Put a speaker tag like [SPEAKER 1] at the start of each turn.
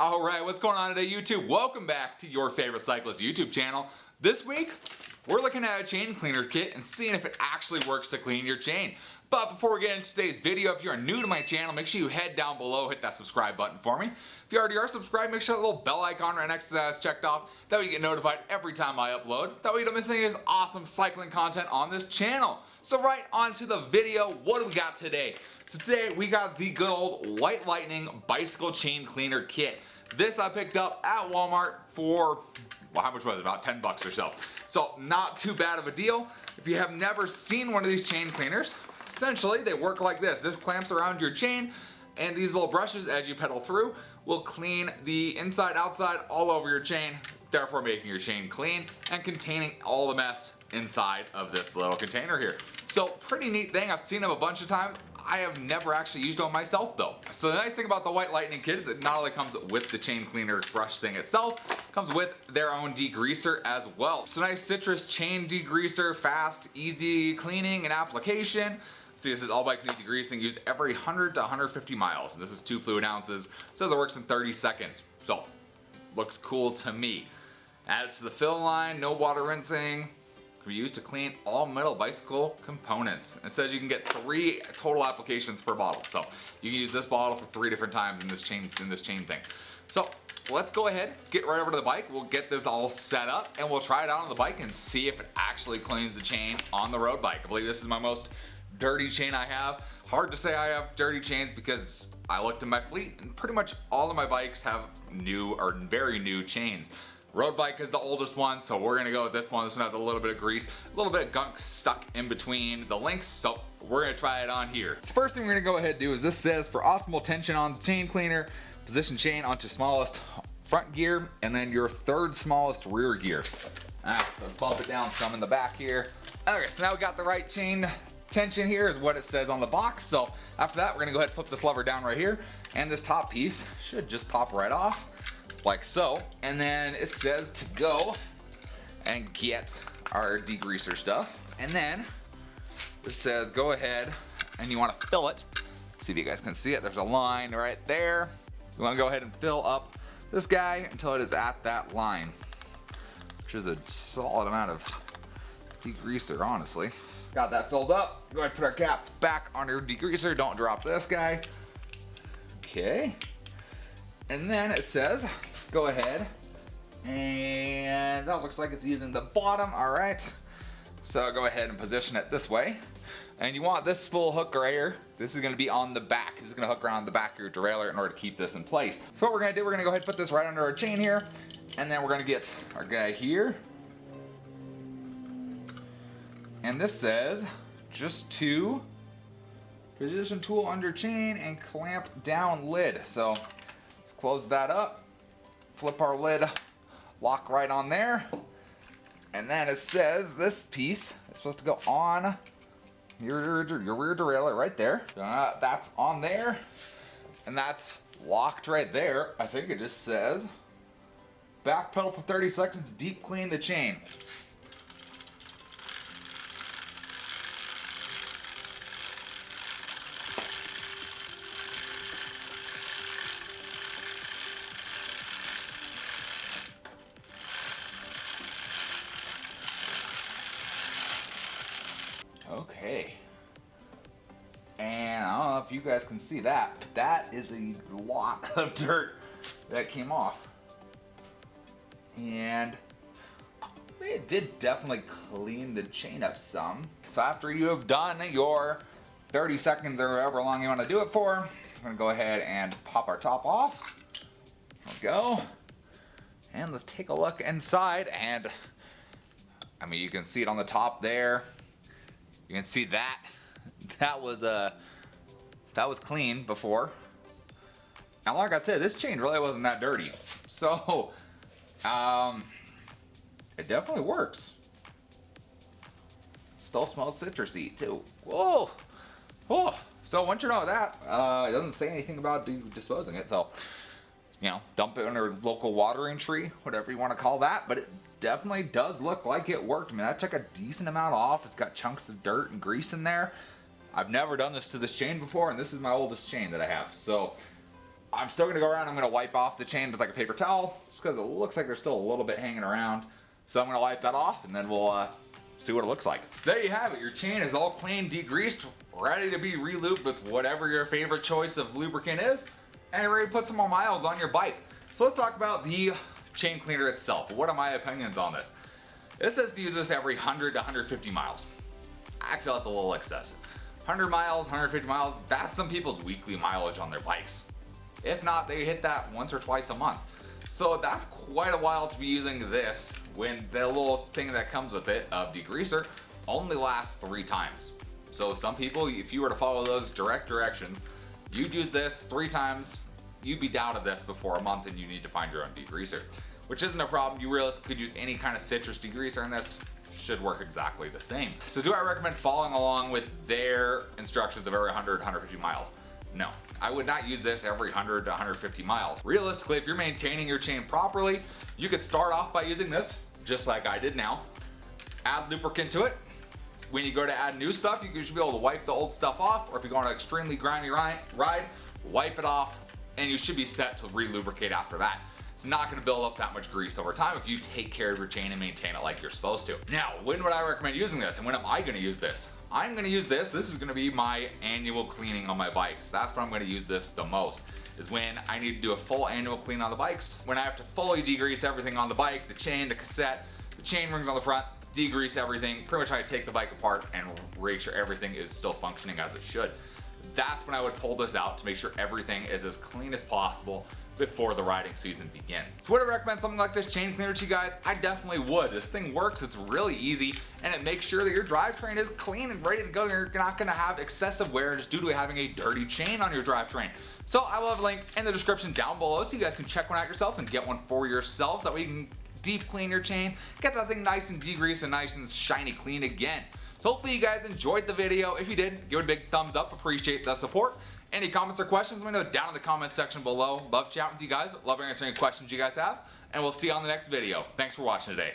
[SPEAKER 1] Alright, what's going on today, YouTube? Welcome back to your favorite cyclist YouTube channel. This week, we're looking at a chain cleaner kit and seeing if it actually works to clean your chain. But before we get into today's video, if you're new to my channel, make sure you head down below, hit that subscribe button for me. If you already are subscribed, make sure that little bell icon right next to that is checked off. That way you get notified every time I upload. That way you don't miss any of this awesome cycling content on this channel. So right on to the video, what do we got today? So today we got the good old White Lightning bicycle chain cleaner kit. This I picked up at Walmart for, well, how much was it? About 10 bucks or so. So not too bad of a deal. If you have never seen one of these chain cleaners, essentially they work like this. This clamps around your chain, and these little brushes, as you pedal through, will clean the inside, outside, all over your chain, therefore making your chain clean and containing all the mess inside of this little container here. So pretty neat thing. I've seen them a bunch of times. I have never actually used one myself though. So the nice thing about the White Lightning kit is it not only comes with the chain cleaner brush thing itself, it comes with their own degreaser as well. So nice citrus chain degreaser, fast, easy cleaning and application. See, this is all bikes need degreasing, used every 100 to 150 miles. This is 2 fluid ounces. It says it works in 30 seconds. So, looks cool to me. Add it to the fill line, no water rinsing. Can be used to clean all metal bicycle components. It says you can get 3 total applications per bottle. So, you can use this bottle for 3 different times in this chain thing. So, let's go ahead, get right over to the bike. We'll get this all set up and we'll try it out on the bike and see if it actually cleans the chain on the road bike. I believe this is my most dirty chain I have. Hard to say I have dirty chains because I looked in my fleet and pretty much all of my bikes have new or very new chains. Road bike is the oldest one, so we're gonna go with this one. This one has a little bit of grease, a little bit of gunk stuck in between the links, so we're gonna try it on here. So first thing we're gonna go ahead and do is this says for optimal tension on the chain cleaner, position chain onto smallest front gear and then your 3rd smallest rear gear. Alright, so let's bump it down some in the back here. Okay, so now we got the right chain tension here is what it says on the box. So after that, we're gonna go ahead and flip this lever down right here, and this top piece should just pop right off like so. And then it says to go and get our degreaser stuff. And then it says go ahead and you wanna fill it. See if you guys can see it. There's a line right there. You wanna go ahead and fill up this guy until it is at that line, which is a solid amount of degreaser, honestly. Got that filled up. Go ahead and put our cap back on your degreaser. Don't drop this guy. Okay. And then it says, go ahead. And that looks like it's using the bottom. All right. So go ahead and position it this way. And you want this little hook right here. This is going to be on the back. This is going to hook around the back of your derailleur in order to keep this in place. So what we're going to do, we're going to go ahead and put this right under our chain here. And then we're going to get our guy here. And this says just to position tool under chain and clamp down lid. So let's close that up, flip our lid, lock right on there. And then it says this piece is supposed to go on your rear derailleur right there. That's on there. And that's locked right there. I think it just says back pedal for 30 seconds, deep clean the chain. Okay, and I don't know if you guys can see that, but that is a lot of dirt that came off. And it did definitely clean the chain up some. So after you have done your 30 seconds or however long you want to do it for, I'm going to go ahead and pop our top off. There we go. And let's take a look inside, and I mean, you can see it on the top there. You can see that was clean before. And like I said, this chain really wasn't that dirty. So, it definitely works. Still smells citrusy too. Whoa, whoa. So once you know that, it doesn't say anything about disposing it. So, you know, dump it in a local watering tree, whatever you want to call that. But it definitely does look like it worked. I mean, that took a decent amount off. It's got chunks of dirt and grease in there. I've never done this to this chain before, and this is my oldest chain that I have. So I'm still going to go around, I'm going to wipe off the chain with like a paper towel, just because it looks like there's still a little bit hanging around. So I'm going to wipe that off, and then we'll see what it looks like. So there you have it. Your chain is all clean, degreased, ready to be re-lubed with whatever your favorite choice of lubricant is, and you're ready to put some more miles on your bike. So let's talk about the chain cleaner itself. What are my opinions on this? It says to use this every 100 to 150 miles. I feel it's a little excessive. 100 miles, 150 miles, that's some people's weekly mileage on their bikes. If not, they hit that once or twice a month. So that's quite a while to be using this when the little thing that comes with it, of degreaser, only lasts 3 times. So some people, if you were to follow those direct directions, you'd use this 3 times, you'd be down to this before a month and you need to find your own degreaser. Which isn't a problem. You realistically could use any kind of citrus degreaser, and this should work exactly the same. So do I recommend following along with their instructions of every 100, 150 miles? No, I would not use this every 100 to 150 miles. Realistically, if you're maintaining your chain properly, you could start off by using this, just like I did now. Add lubricant to it. When you go to add new stuff, you should be able to wipe the old stuff off, or if you go on an extremely grimy ride, wipe it off, and you should be set to re-lubricate after that. It's not going to build up that much grease over time if you take care of your chain and maintain it like you're supposed to. Now, when would I recommend using this, and when am I going to use this? I'm going to use this. This is going to be my annual cleaning on my bikes. That's when I'm going to use this the most, is when I need to do a full annual clean on the bikes. When I have to fully degrease everything on the bike, the chain, the cassette, the chain rings on the front, degrease everything. Pretty much I take the bike apart and make sure everything is still functioning as it should. That's when I would pull this out to make sure everything is as clean as possible before the riding season begins. So would I recommend something like this chain cleaner to you guys? I definitely would. This thing works, it's really easy, and it makes sure that your drivetrain is clean and ready to go. You're not gonna have excessive wear just due to having a dirty chain on your drivetrain. So I will have a link in the description down below so you guys can check one out yourself and get one for yourselves. That way you can deep clean your chain, get that thing nice and degreased and nice and shiny clean again. So hopefully you guys enjoyed the video. If you did, give it a big thumbs up. Appreciate the support. Any comments or questions, let me know down in the comments section below. Love chatting with you guys. Love answering any questions you guys have. And we'll see you on the next video. Thanks for watching today.